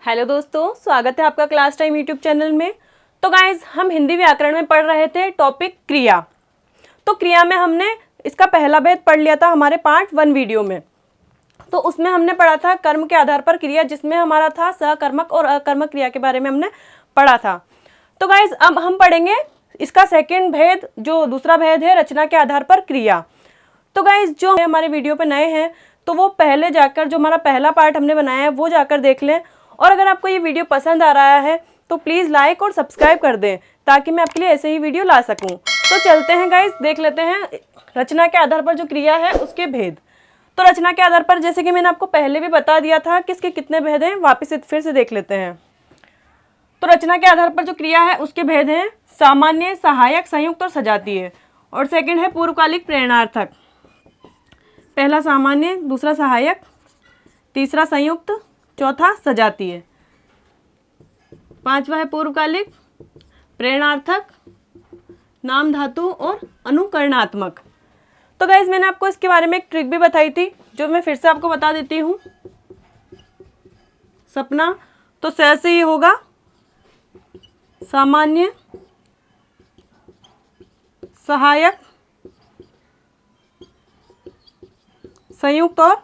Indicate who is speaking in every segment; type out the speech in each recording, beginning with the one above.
Speaker 1: Hello दोस्तों, स्वागत है आपका क्लास टाइम यूट्यूब चैनल में। तो गाइज, हम हिंदी व्याकरण में पढ़ रहे थे टॉपिक क्रिया। तो क्रिया में हमने इसका पहला भेद पढ़ लिया था हमारे पार्ट 1 वीडियो में। तो उसमें हमने पढ़ा था कर्म के आधार पर क्रिया, जिसमें हमारा था सहकर्मक और अकर्मक क्रिया के बारे में हमने पढ़ा था। तो गाइज, अब हम पढ़ेंगे इसका सेकेंड भेद, जो दूसरा भेद है रचना के आधार पर क्रिया। तो गाइज, जो हमारे वीडियो पे नए हैं तो वो पहले जाकर, जो हमारा पहला पार्ट हमने बनाया है वो जाकर देख लें। और अगर आपको ये वीडियो पसंद आ रहा है तो प्लीज़ लाइक और सब्सक्राइब कर दें, ताकि मैं आपके लिए ऐसे ही वीडियो ला सकूं। तो चलते हैं गाइज, देख लेते हैं रचना के आधार पर जो क्रिया है उसके भेद। तो रचना के आधार पर, जैसे कि मैंने आपको पहले भी बता दिया था कि इसके कितने भेद हैं, वापस फिर से देख लेते हैं। तो रचना के आधार पर जो क्रिया है उसके भेद हैं सामान्य, सहायक, संयुक्त और सजातीय। और सेकंड है पूर्वकालिक, प्रेरणार्थक। पहला सामान्य, दूसरा सहायक, तीसरा संयुक्त, चौथा सजातीय, पांचवा है पूर्वकालिक, प्रेरणार्थक, नाम धातु और अनुकरणात्मक। तो गाइज, मैंने आपको इसके बारे में एक ट्रिक भी बताई थी, जो मैं फिर से आपको बता देती हूँ। सपना, तो स से ही होगा सामान्य, सहायक, संयुक्त और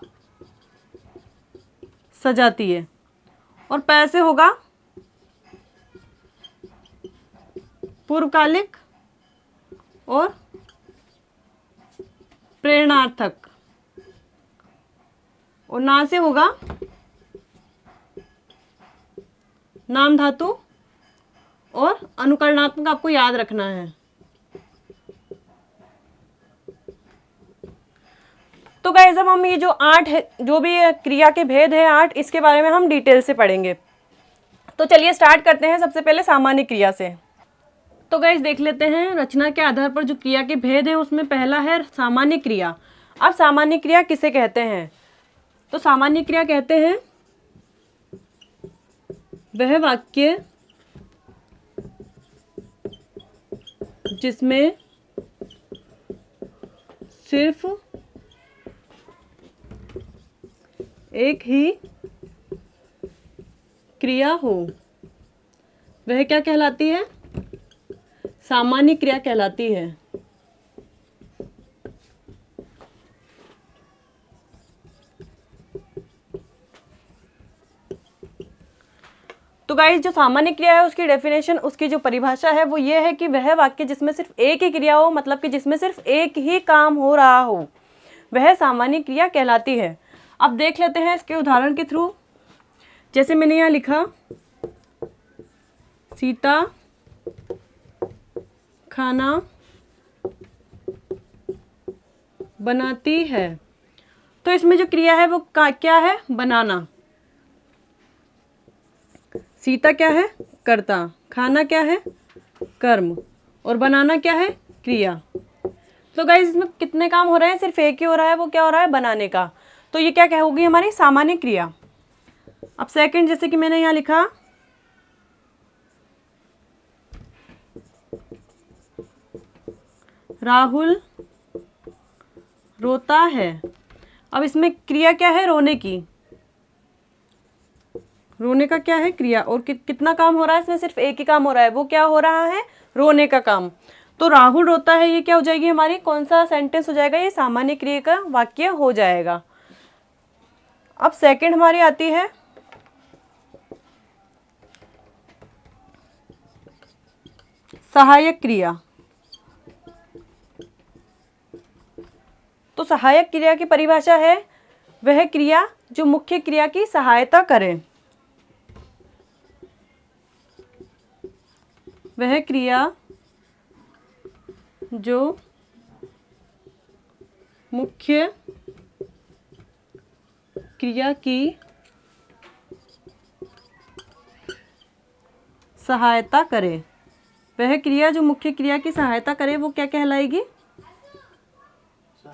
Speaker 1: सजातीय। और पै से होगा पूर्वकालिक और प्रेरणार्थक। और ना से होगा नाम धातु और अनुकरणात्मक, आपको याद रखना है। तो गाइस, अब हम ये जो 8 है, जो भी क्रिया के भेद है 8, इसके बारे में हम डिटेल से पढ़ेंगे। तो चलिए स्टार्ट करते हैं सबसे पहले सामान्य क्रिया से। तो गाइस, देख लेते हैं रचना के आधार पर जो क्रिया के भेद है उसमें पहला है सामान्य क्रिया। अब सामान्य क्रिया किसे कहते हैं? तो सामान्य क्रिया कहते हैं वह वाक्य जिसमें सिर्फ एक ही क्रिया हो, वह क्या कहलाती है? सामान्य क्रिया कहलाती है। तो गाइस, जो सामान्य क्रिया है उसकी डेफिनेशन, उसकी जो परिभाषा है वो ये है कि वह वाक्य जिसमें सिर्फ एक ही क्रिया हो, मतलब कि जिसमें सिर्फ एक ही काम हो रहा हो, वह सामान्य क्रिया कहलाती है। अब देख लेते हैं इसके उदाहरण के थ्रू। जैसे मैंने यहाँ लिखा, सीता खाना बनाती है। तो इसमें जो क्रिया है वो क्या है? बनाना। सीता क्या है? कर्ता। खाना क्या है? कर्म। और बनाना क्या है? क्रिया। तो गाइस, इसमें कितने काम हो रहे हैं? सिर्फ एक ही हो रहा है, वो क्या हो रहा है? बनाने का। तो ये क्या होगी? हमारी सामान्य क्रिया। अब सेकंड, जैसे कि मैंने यहाँ लिखा, राहुल रोता है। अब इसमें क्रिया क्या है? रोने की। रोने का क्या है? क्रिया। और कितना काम हो रहा है? इसमें सिर्फ एक ही काम हो रहा है, वो क्या हो रहा है? रोने का काम। तो राहुल रोता है, ये क्या हो जाएगी हमारी? कौन सा सेंटेंस हो जाएगा? ये सामान्य क्रिया का वाक्य हो जाएगा। अब सेकंड हमारी आती है सहायक क्रिया। तो सहायक क्रिया की परिभाषा है वह क्रिया जो मुख्य क्रिया की सहायता करे। वह क्रिया जो मुख्य क्रिया की सहायता करे। वह क्रिया जो मुख्य क्रिया की सहायता करे वो क्या कहलाएगी?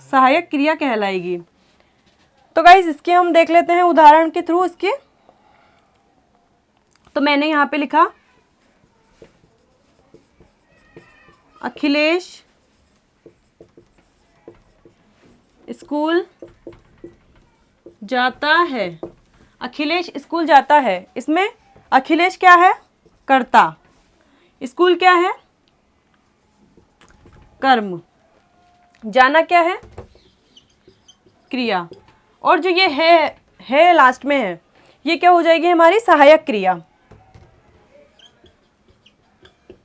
Speaker 1: सहायक क्रिया कहलाएगी। तो गाइस, इसके हम देख लेते हैं उदाहरण के थ्रू इसके। तो मैंने यहाँ पे लिखा, अखिलेश स्कूल जाता है। अखिलेश स्कूल जाता है, इसमें अखिलेश क्या है? कर्ता। स्कूल क्या है? कर्म। जाना क्या है? क्रिया। और जो ये है लास्ट में है, ये क्या हो जाएगी हमारी? सहायक क्रिया।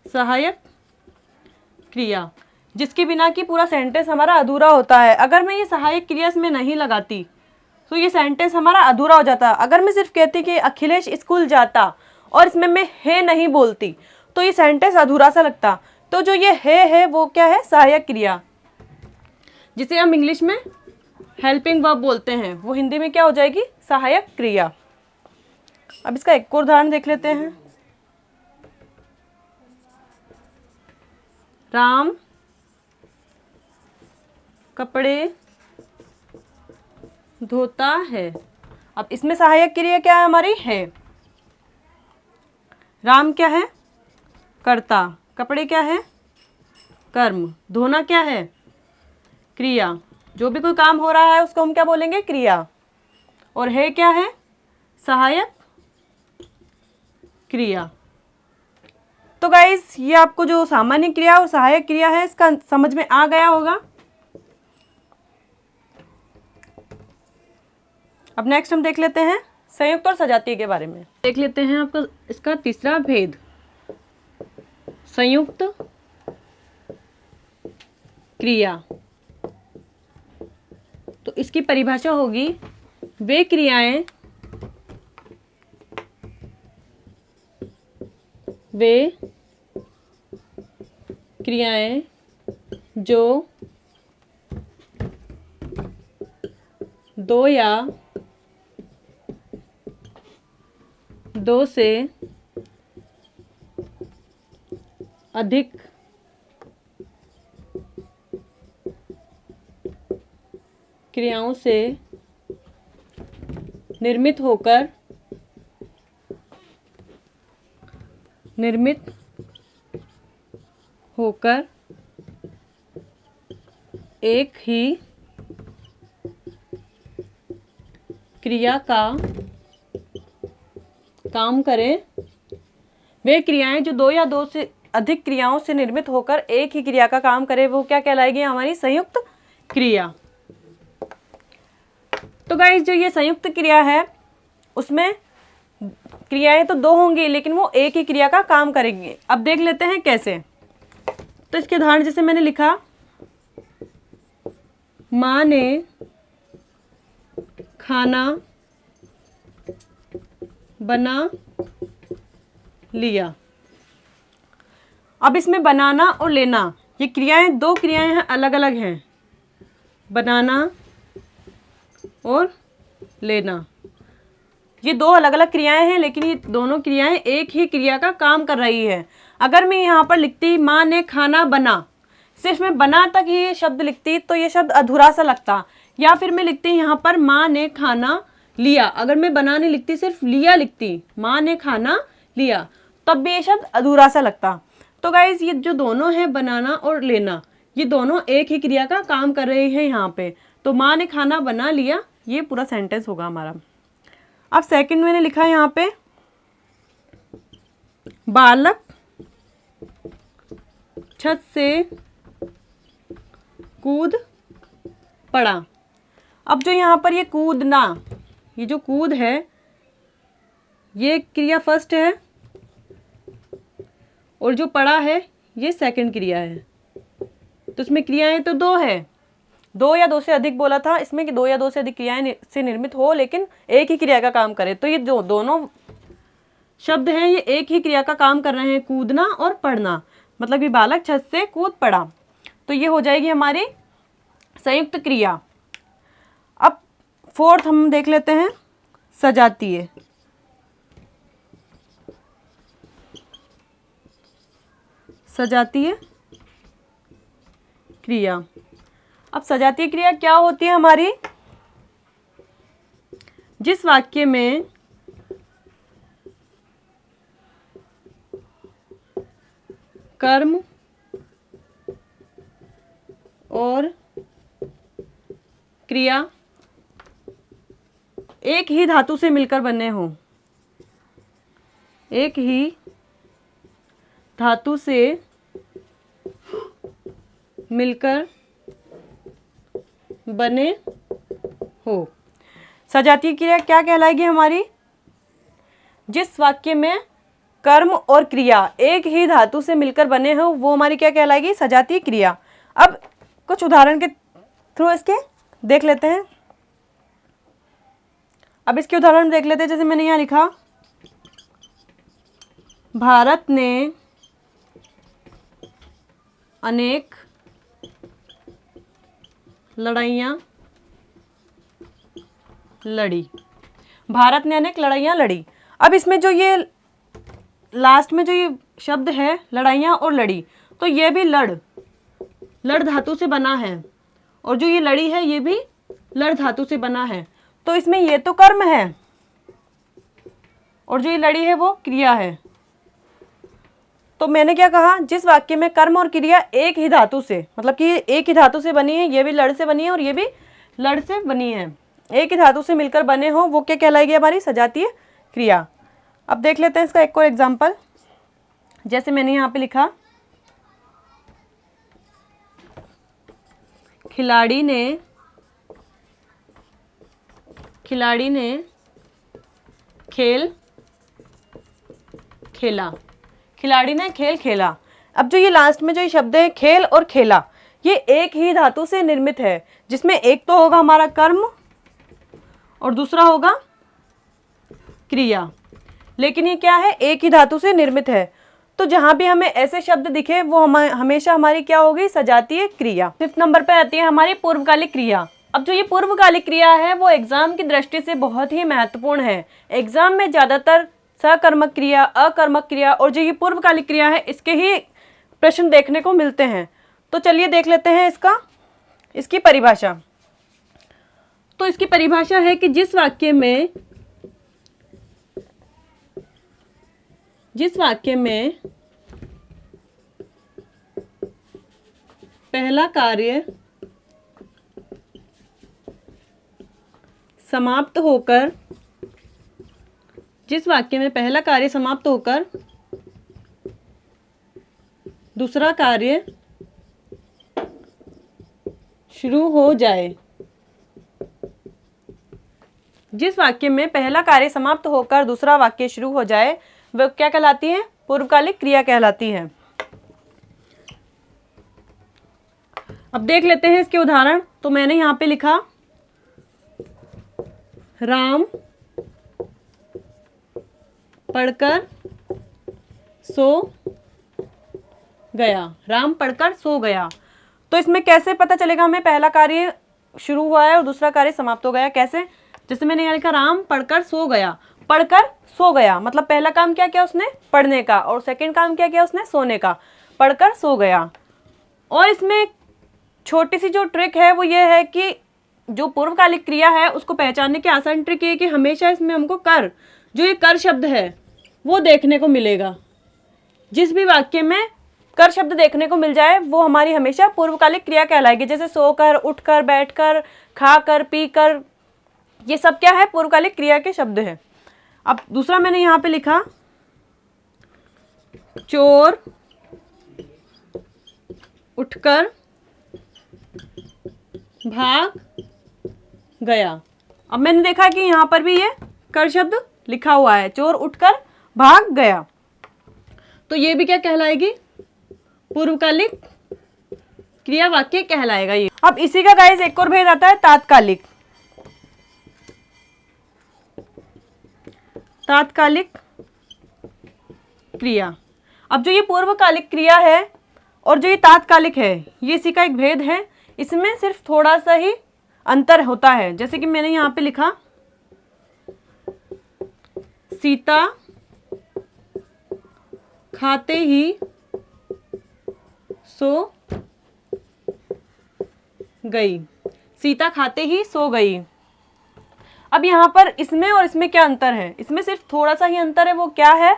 Speaker 1: सहायक क्रिया, जिसके बिना कि पूरा सेंटेंस हमारा अधूरा होता है। अगर मैं ये सहायक क्रिया इसमें नहीं लगाती तो ये सेंटेंस हमारा अधूरा हो जाता। अगर मैं सिर्फ कहती कि अखिलेश स्कूल जाता और इसमें मैं है नहीं बोलती तो ये सेंटेंस अधूरा सा लगता। तो जो ये है वो क्या है? सहायक क्रिया, जिसे हम इंग्लिश में हेल्पिंग वर्ब बोलते हैं, वो हिंदी में क्या हो जाएगी? सहायक क्रिया। अब इसका एक और उदाहरण देख लेते हैं। राम कपड़े धोता है। अब इसमें सहायक क्रिया क्या है हमारी? है। राम क्या है? कर्ता। कपड़े क्या है? कर्म। धोना क्या है? क्रिया। जो भी कोई काम हो रहा है उसको हम क्या बोलेंगे? क्रिया। और है क्या है? सहायक क्रिया। तो गाइस, ये आपको जो सामान्य क्रिया और सहायक क्रिया है इसका समझ में आ गया होगा। अब नेक्स्ट हम देख लेते हैं संयुक्त और सजातीय के बारे में। देख लेते हैं आपका इसका तीसरा भेद, संयुक्त क्रिया। तो इसकी परिभाषा होगी वे क्रियाएं जो दो या दो से अधिक क्रियाओं से निर्मित होकर एक ही क्रिया का काम करें। वे क्रियाएं जो दो या दो से अधिक क्रियाओं से निर्मित होकर एक ही क्रिया का काम करे, वो क्या कहलाएगी? हमारी संयुक्त क्रिया। तो गाइस, जो ये संयुक्त क्रिया है उसमें क्रियाएं तो दो होंगी लेकिन वो एक ही क्रिया का काम करेंगे। अब देख लेते हैं कैसे। तो इसके उदाहरण जैसे मैंने लिखा, माँ ने खाना बना लिया। अब इसमें बनाना और लेना, ये क्रियाएं, दो क्रियाएं हैं, अलग अलग हैं, बनाना और लेना। ये दो अलग अलग क्रियाएं हैं लेकिन ये दोनों क्रियाएं एक ही क्रिया का काम कर रही है। अगर मैं यहाँ पर लिखती माँ ने खाना बना, सिर्फ मैं बना तक ही ये शब्द लिखती तो ये शब्द अधूरा सा लगता। या फिर मैं लिखती यहाँ पर माँ ने खाना लिया, अगर मैं बना नहीं लिखती, सिर्फ लिया लिखती, माँ ने खाना लिया, तब भी ये शब्द अधूरा सा लगता। तो गाइज, ये जो दोनों है बनाना और लेना, ये दोनों एक ही क्रिया का काम कर रहे हैं यहाँ पे। तो माँ ने खाना बना लिया, ये पूरा सेंटेंस होगा हमारा। अब सेकंड मैंने लिखा है यहाँ पे, बालक छत से कूद पड़ा। अब जो यहाँ पर ये कूदना, ये जो कूद है ये क्रिया फर्स्ट है और जो पड़ा है ये सेकंड क्रिया है। तो इसमें क्रियाएं तो दो है, दो या दो से अधिक बोला था इसमें कि दो या दो से अधिक क्रियाएं से निर्मित हो लेकिन एक ही क्रिया का काम करे। तो ये जो दोनों शब्द हैं ये एक ही क्रिया का काम कर रहे हैं, कूदना और पढ़ना। मतलब ये बालक छत से कूद पड़ा, तो ये हो जाएगी हमारी संयुक्त क्रिया। अब फोर्थ हम देख लेते हैं, सजातीय। सजातीय क्रिया। अब सजातीय क्रिया क्या होती है हमारी? जिस वाक्य में कर्म और क्रिया एक ही धातु से मिलकर बने हों, एक ही धातु से मिलकर बने हो। सजातीय क्रिया क्या कहलाएगी हमारी? जिस वाक्य में कर्म और क्रिया एक ही धातु से मिलकर बने हो वो हमारी क्या कहलाएगी? सजातीय क्रिया। अब कुछ उदाहरण के थ्रू इसके देख लेते हैं। अब इसके उदाहरण देख लेते हैं। जैसे मैंने यहाँ लिखा, भारत ने अनेक लड़ाइयाँ लड़ी। भारत ने अनेक लड़ाइयाँ लड़ी। अब इसमें जो ये लास्ट में जो ये शब्द है लड़ाइयाँ और लड़ी, तो ये भी लड़ धातु से बना है, और जो ये लड़ी है ये भी लड़ धातु से बना है। तो इसमें ये तो कर्म है और जो ये लड़ी है वो क्रिया है। तो मैंने क्या कहा, जिस वाक्य में कर्म और क्रिया एक ही धातु से, मतलब कि एक ही धातु से बनी है, ये भी लड़ से बनी है और ये भी लड़ से बनी है, एक ही धातु से मिलकर बने हो, वो क्या कहलाएगी? हमारी सजातीय क्रिया। अब देख लेते हैं इसका एक और एग्जाम्पल। जैसे मैंने यहाँ पे लिखा, खिलाड़ी ने खेल खेला। खिलाड़ी ने खेल खेला। अब जो ये लास्ट में जो ये शब्द है खेल और खेला, ये एक ही धातु से निर्मित है, जिसमें एक तो होगा हमारा कर्म और दूसरा होगा क्रिया। लेकिन ये क्या है? एक ही धातु से निर्मित है। तो जहाँ भी हमें ऐसे शब्द दिखे वो हमेशा हमारी क्या होगी? सजातीय क्रिया। 5th नंबर पर आती है हमारी पूर्वकालिक क्रिया। अब जो ये पूर्वकालिक क्रिया है वो एग्जाम की दृष्टि से बहुत ही महत्वपूर्ण है। एग्जाम में ज़्यादातर सकर्मक क्रिया, अकर्मक क्रिया और जो ये पूर्वकालिक क्रिया है इसके ही प्रश्न देखने को मिलते हैं। तो चलिए देख लेते हैं इसकी परिभाषा। तो इसकी परिभाषा है कि जिस वाक्य में पहला कार्य समाप्त होकर दूसरा कार्य शुरू हो जाए। जिस वाक्य में पहला कार्य समाप्त होकर दूसरा वाक्य शुरू हो जाए वह क्या कहलाती है? पूर्वकालिक क्रिया कहलाती है। अब देख लेते हैं इसके उदाहरण। तो मैंने यहाँ पे लिखा, राम पढ़कर सो गया। राम पढ़कर सो गया। तो इसमें कैसे पता चलेगा हमें पहला कार्य शुरू हुआ है और दूसरा कार्य समाप्त हो गया? कैसे? जैसे मैंने यहाँ लिखा, राम पढ़कर सो गया। पढ़कर सो गया मतलब पहला काम क्या किया उसने? पढ़ने का, और सेकंड काम क्या किया उसने? सोने का। पढ़कर सो गया। और इसमें छोटी सी जो ट्रिक है वो ये है कि जो पूर्वकालिक क्रिया है उसको पहचानने की आसान ट्रिक ये है कि हमेशा इसमें हमको कर, जो ये कर शब्द है वो देखने को मिलेगा। जिस भी वाक्य में कर शब्द देखने को मिल जाए वो हमारी हमेशा पूर्वकालिक क्रिया कहलाएगी। जैसे सोकर, उठकर, बैठकर, खाकर, पीकर, ये सब क्या है? पूर्वकालिक क्रिया के शब्द हैं। अब दूसरा मैंने यहाँ पे लिखा, चोर उठकर भाग गया। अब मैंने देखा कि यहाँ पर भी ये कर शब्द लिखा हुआ है, चोर उठकर भाग गया। तो ये भी क्या कहलाएगी? पूर्वकालिक क्रिया वाक्य कहलाएगा ये। अब इसी का गाइस एक और भेद आता है तात्कालिक। तात्कालिक क्रिया। अब जो ये पूर्वकालिक क्रिया है और जो ये तात्कालिक है ये इसी का एक भेद है। इसमें सिर्फ थोड़ा सा ही अंतर होता है। जैसे कि मैंने यहाँ पे लिखा, सीता खाते ही सो गई। सीता खाते ही सो गई। अब यहाँ पर इसमें और इसमें क्या अंतर है? इसमें सिर्फ थोड़ा सा ही अंतर है। वो क्या है?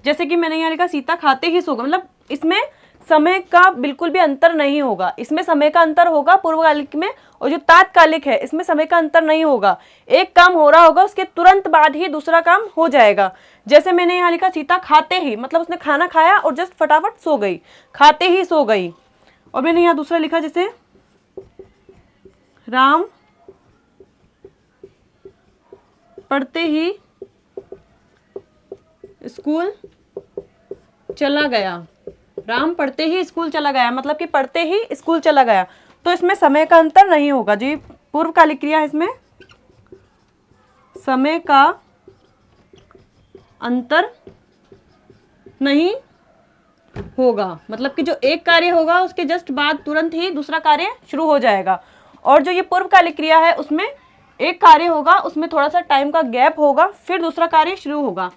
Speaker 1: जैसे कि मैंने यहाँ लिखा, सीता खाते ही सो गई, मतलब इसमें समय का बिल्कुल भी अंतर नहीं होगा। इसमें समय का अंतर होगा पूर्वकालिक में, और जो तात्कालिक है इसमें समय का अंतर नहीं होगा। एक काम हो रहा होगा उसके तुरंत बाद ही दूसरा काम हो जाएगा। जैसे मैंने यहाँ लिखा सीता खाते ही, मतलब उसने खाना खाया और जस्ट फटाफट सो गई, खाते ही सो गई। और मैंने यहाँ दूसरा लिखा जैसे राम पढ़ते ही स्कूल चला गया। राम पढ़ते ही स्कूल चला गया, मतलब कि पढ़ते ही स्कूल चला गया। तो इसमें समय का अंतर नहीं होगा जी, पूर्वकालिक क्रिया है, इसमें समय का अंतर नहीं होगा, मतलब कि जो एक कार्य होगा उसके जस्ट बाद तुरंत ही दूसरा कार्य शुरू हो जाएगा। और जो ये पूर्वकालिक क्रिया है उसमें एक कार्य होगा, उसमें थोड़ा सा टाइम का गैप होगा, फिर दूसरा कार्य शुरू होगा।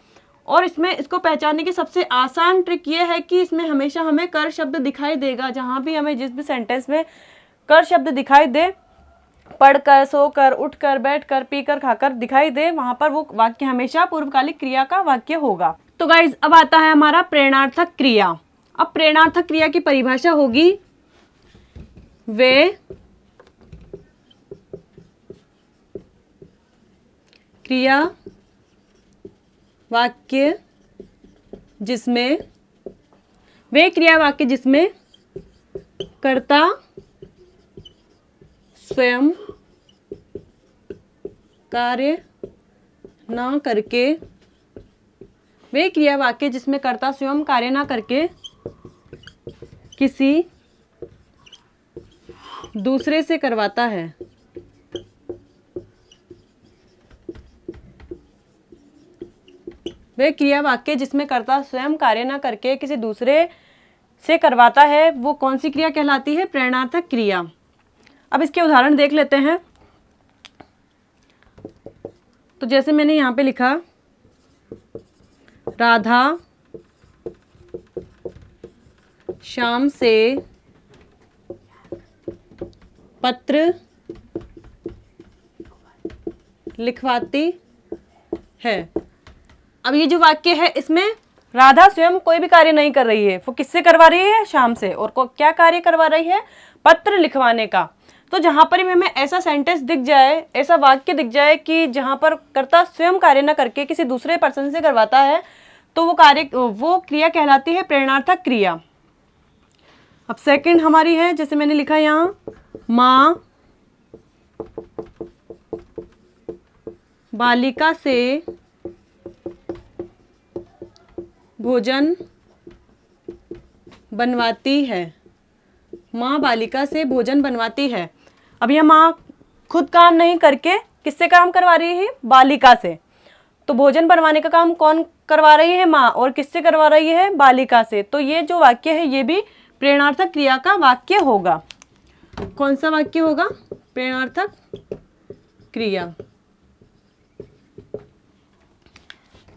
Speaker 1: और इसमें इसको पहचानने की सबसे आसान ट्रिक ये है कि इसमें हमेशा हमें कर शब्द दिखाई देगा। जहाँ भी हमें जिस भी सेंटेंस में कर शब्द दिखाई दे, पढ़कर, सोकर, उठकर, बैठकर, पीकर, खाकर दिखाई दे, वहाँ पर वो वाक्य हमेशा पूर्वकालिक क्रिया का वाक्य होगा। तो गाइज अब आता है हमारा प्रेरणार्थक क्रिया। अब प्रेरणार्थक क्रिया की परिभाषा होगी वे क्रिया वाक्य जिसमें कर्ता स्वयं कार्य ना करके, वे क्रिया वाक्य जिसमें कर्ता स्वयं कार्य ना करके किसी दूसरे से करवाता है। वे क्रिया वाक्य जिसमें कर्ता स्वयं कार्य ना करके किसी दूसरे से करवाता है, वो कौन सी क्रिया कहलाती है? प्रेरणार्थक क्रिया। अब इसके उदाहरण देख लेते हैं। तो जैसे मैंने यहाँ पे लिखा, राधा शाम से पत्र लिखवाती है। अब ये जो वाक्य है इसमें राधा स्वयं कोई भी कार्य नहीं कर रही है, वो किससे करवा रही है? शाम से। और क्या कार्य करवा रही है? पत्र लिखवाने का। तो जहाँ पर भी हमें ऐसा सेंटेंस दिख जाए, ऐसा वाक्य दिख जाए कि जहाँ पर कर्ता स्वयं कार्य न करके किसी दूसरे पर्सन से करवाता है, तो वो क्रिया कहलाती है प्रेरणार्थक क्रिया। अब सेकंड हमारी है, जैसे मैंने लिखा यहाँ, माँ बालिका से भोजन बनवाती है। माँ बालिका से भोजन बनवाती है। अब यह माँ खुद काम नहीं करके किससे काम करवा रही है? बालिका से। तो भोजन बनवाने का काम कौन करवा रही है? माँ। और किससे करवा रही है? बालिका से। तो ये जो वाक्य है ये भी प्रेरणार्थक क्रिया का वाक्य होगा। कौन सा वाक्य होगा? प्रेरणार्थक क्रिया।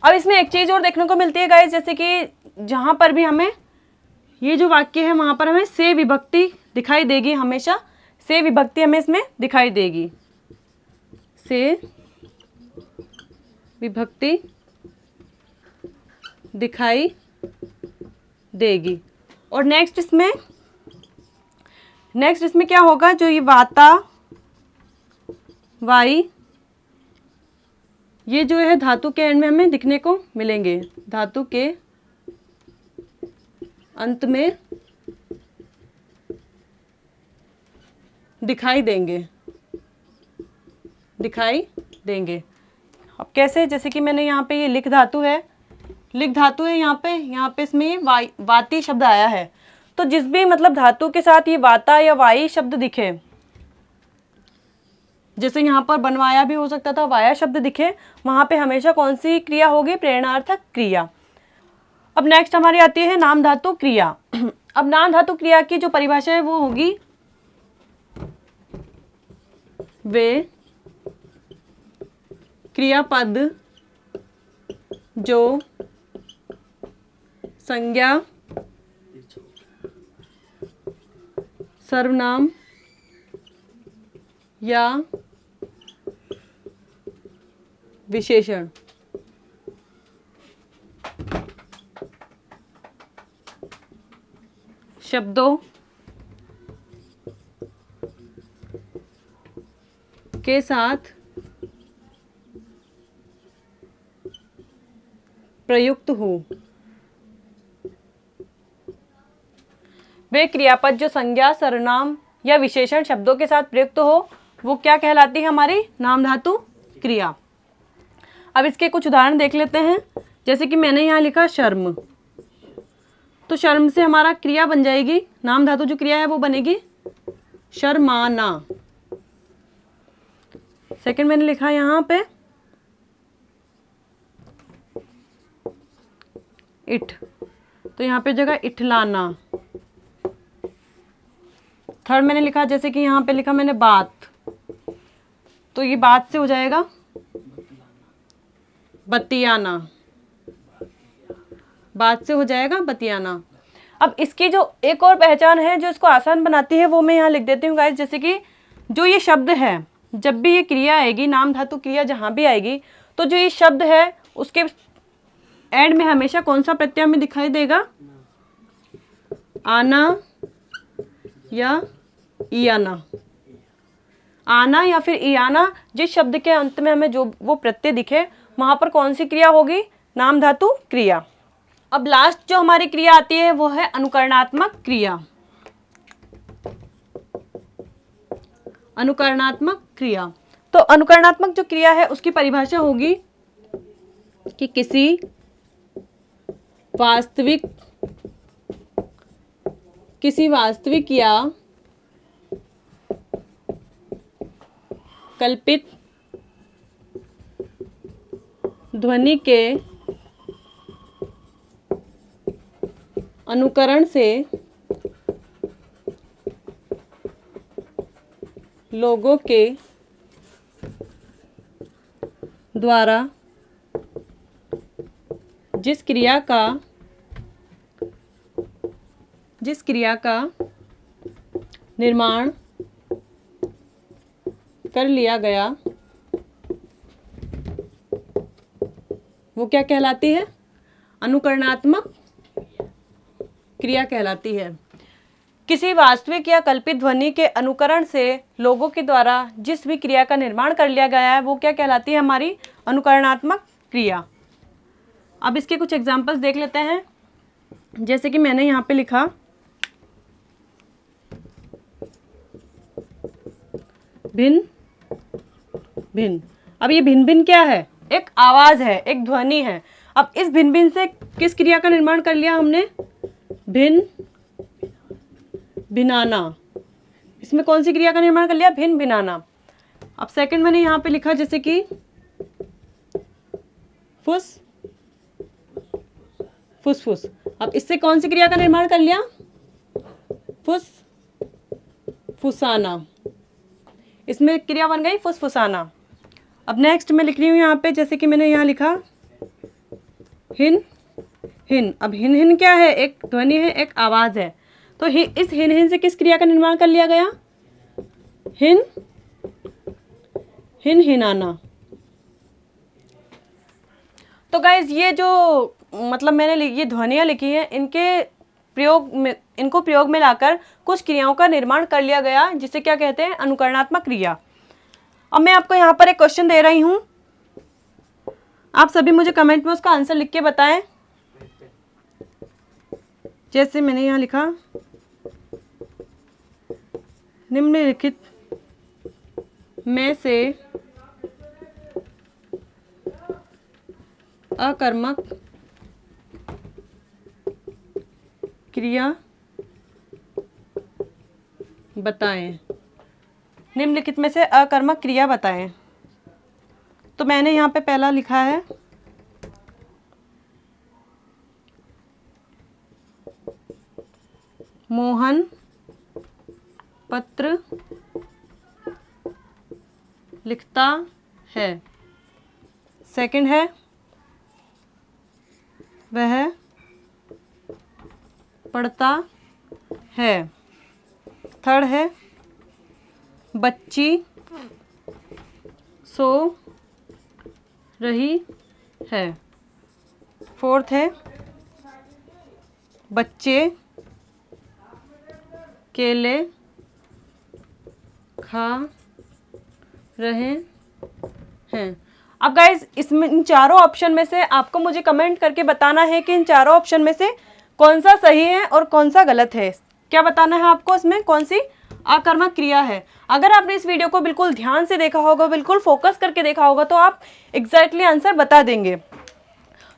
Speaker 1: अब इसमें एक चीज और देखने को मिलती है गाइस, जैसे कि जहां पर भी हमें ये जो वाक्य है वहां पर हमें से विभक्ति दिखाई देगी। हमेशा से विभक्ति हमें इसमें दिखाई देगी। से विभक्ति दिखाई देगी। और नेक्स्ट इसमें क्या होगा? जो ये वाता, वाई, ये जो है धातु के एंड में हमें दिखने को मिलेंगे। धातु के अंत में दिखाई देंगे। अब कैसे? जैसे कि मैंने यहाँ पे ये लिख धातु है यहाँ पे इसमें ये वाती शब्द आया है। तो जिस भी मतलब धातु के साथ ये वाता या वाई शब्द दिखे, जैसे यहाँ पर बनवाया भी हो सकता था, वाया शब्द दिखे, वहां पे हमेशा कौन सी क्रिया होगी? प्रेरणार्थक क्रिया। अब नेक्स्ट हमारी आती है नाम धातु क्रिया। अब नाम धातु क्रिया की जो परिभाषा है वो होगी, वे क्रियापद जो संज्ञा, सर्वनाम या विशेषण शब्दों के साथ प्रयुक्त हो। वे क्रियापद जो संज्ञा, सर्वनाम या विशेषण शब्दों के साथ प्रयुक्त हो वो क्या कहलाती है? हमारी नाम धातु क्रिया। अब इसके कुछ उदाहरण देख लेते हैं। जैसे कि मैंने यहाँ लिखा शर्म, तो शर्म से हमारा क्रिया बन जाएगी, नाम धातु जो क्रिया है वो बनेगी शर्माना। सेकंड मैंने लिखा यहाँ पे इठ, तो यहाँ पे जगह इठलाना। थर्ड मैंने लिखा, जैसे कि यहाँ पे लिखा मैंने बात, तो ये बात से हो जाएगा बतियाना, बात से हो जाएगा बतियाना। अब इसकी जो एक और पहचान है जो इसको आसान बनाती है वो मैं यहाँ लिख देती हूँ गाइस। जैसे कि जो ये शब्द है, जब भी ये क्रिया आएगी, नाम धातु क्रिया जहाँ भी आएगी, तो जो ये शब्द है उसके एंड में हमेशा कौन सा प्रत्यय हमें दिखाई देगा? आना या इयाना। आना या फिर इयाना, जिस शब्द के अंत में हमें जो वो प्रत्यय दिखे वहां पर कौन सी क्रिया होगी? नाम धातु क्रिया। अब लास्ट जो हमारी क्रिया आती है वो है अनुकरणात्मक क्रिया। अनुकरणात्मक क्रिया, तो अनुकरणात्मक जो क्रिया है उसकी परिभाषा होगी कि किसी वास्तविक या कल्पित ध्वनि के अनुकरण से लोगों के द्वारा जिस क्रिया का निर्माण कर लिया गया वो क्या कहलाती है? अनुकरणात्मक क्रिया कहलाती है। किसी वास्तविक या कल्पित ध्वनि के अनुकरण से लोगों के द्वारा जिस भी क्रिया का निर्माण कर लिया गया है वो क्या कहलाती है? हमारी अनुकरणात्मक क्रिया। अब इसके कुछ एग्जाम्पल्स देख लेते हैं। जैसे कि मैंने यहाँ पे लिखा भिन्न भिन्न। अब ये भिन्न भिन्न क्या है? एक आवाज है, एक ध्वनि है। अब इस भिन्न भिन्न से किस क्रिया का निर्माण कर लिया हमने? भिन्न भिनाना। इसमें कौन सी क्रिया का निर्माण कर लिया? भिन्न भिनाना। अब सेकंड मैंने यहाँ पे लिखा जैसे कि फुस फुसफुस। अब इससे कौन सी क्रिया का निर्माण कर लिया? फुस फुसाना। इसमें क्रिया बन गई फुसफुसाना। अब नेक्स्ट मैं लिख रही हूँ यहाँ पे, जैसे कि मैंने यहाँ लिखा हिन हिन। अब हिन हिन क्या है? एक ध्वनि है, एक आवाज है। तो इस हिन हिन से किस क्रिया का निर्माण कर लिया गया? हिन हिन हिनाना। तो गाइज ये जो मतलब मैंने ये ध्वनियाँ लिखी हैं इनको प्रयोग में लाकर कुछ क्रियाओं का निर्माण कर लिया गया, जिसे क्या कहते हैं? अनुकरणात्मक क्रिया। अब मैं आपको यहाँ पर एक क्वेश्चन दे रही हूँ, आप सभी मुझे कमेंट में उसका आंसर लिख के बताएं। जैसे मैंने यहाँ लिखा निम्नलिखित में से अकर्मक क्रिया बताएं। निम्नलिखित में से अकर्मक क्रिया बताएं। तो मैंने यहाँ पे पहला लिखा है मोहन पत्र लिखता है। सेकंड है वह पढ़ता है। थर्ड है बच्ची सो रही है। फोर्थ है बच्चे केले खा रहे हैं। अब गाइज इसमें इन चारों ऑप्शन में से आपको मुझे कमेंट करके बताना है कि इन चारों ऑप्शन में से कौन सा सही है और कौन सा गलत है। क्या बताना है आपको, इसमें कौन सी आकर्मक क्रिया है। अगर आपने इस वीडियो को बिल्कुल ध्यान से देखा होगा, बिल्कुल फोकस करके देखा होगा, तो आप एग्जैक्टली आंसर बता देंगे।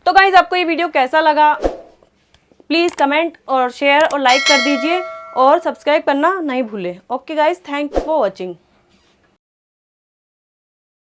Speaker 1: तो गाइज आपको ये वीडियो कैसा लगा, प्लीज़ कमेंट और शेयर और लाइक कर दीजिए और सब्सक्राइब करना नहीं भूलें। Okay guys, thanks for watching.